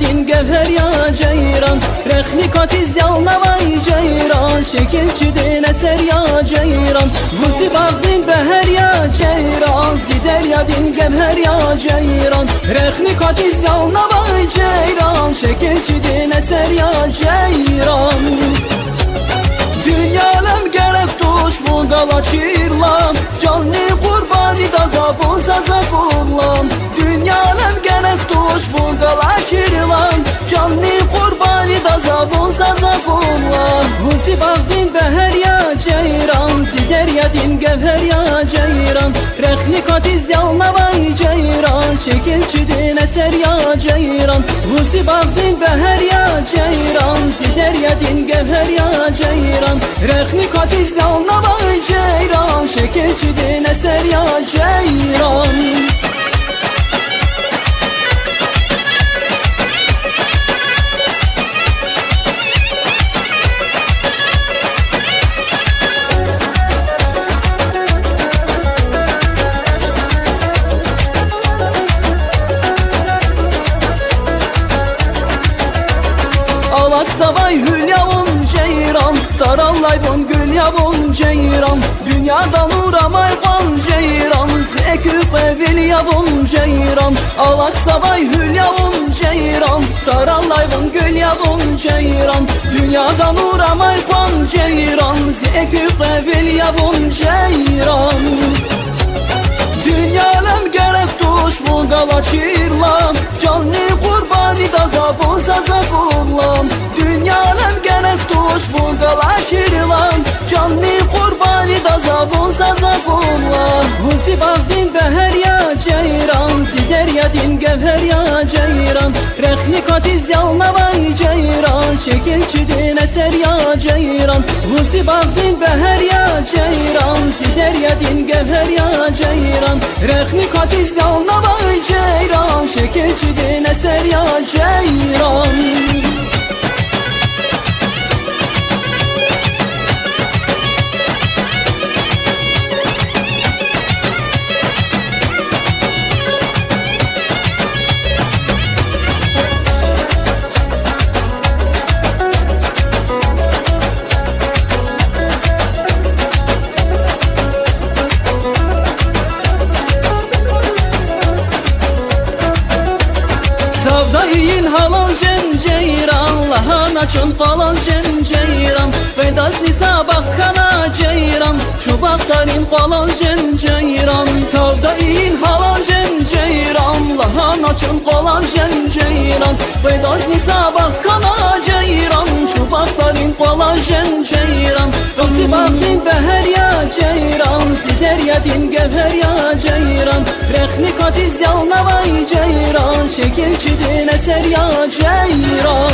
din gevher ya ceyran. Rexni katiz yalnavay ceyran. Şekilçi din eser ya ceyran. Vuzi bağdin beher ya ceyran. Zider ya din gevher ya ceyran. Rexni katiz yalnavay ceyran. Şekilçi din eser ya ceyran. Dünyalem gerek tuş bu galaçirlam. Canlı kurbani da zavun saza kullam. Dünyalem gerek tuş bu galaçirlam. Canlı kurbani da zavun saza kullam. Huzi bağdin beher ya ceyran. Zider ya din gevher ya ceyran. Rexni katiz yalnavay ceyran. Şekilçi din eser ya ceyran. Huzi bağdin beher ya ceyran. Zider ya din gevher ya ceyran. Rexni katiz yalnavay ceyran. Şekilçi din eser ya ceyran. Savay hülyavun ceyran. Tarallayvun gül yavun ceyran. Dünyadan uğramay kan ceyran. Zeküp evil yavun ceyran. Alak savay hülyavun ceyran. Tarallayvun gül yavun ceyran. Dünyadan uğramay kan ceyran. Zeküp evil yavun ceyran. Dünyalem gerek tuş bu galaçirlam. Canlı kurbani da zavun saza kullam. Dünyalem gerek tuş bu galaçirlam. Canlı kurbani da zavun saza kullam. Huzi bağdin beher ya ceyran. Zider ya din gevher ya ceyran. Rexni katiz yalnavay ceyran. Şekilçi din eser ya ceyran. Huzi bağdin beher ya ceyran. Zider ya din gevher ya ceyran. Rexni katiz yalnavay ceyran. Şekilçi din eser ya ceyran. Savdayin halal jen ceyran. Lahana çın falan jen ceyran. Vedaz nisa baht kana ceyran. Şu baktarin falan jen ceyran. Savdayin halal jen ceyran. Lahana çın falan jen ceyran. Vedaz nisa baht kana ceyran. Şu baktarin falan jen ceyran. Rozi bağdin beher ya ceyran. Zider ya din gevher ya ceyran. Rexni katiz yalnavay ceyran. Şekilçi din eser ya ceyran.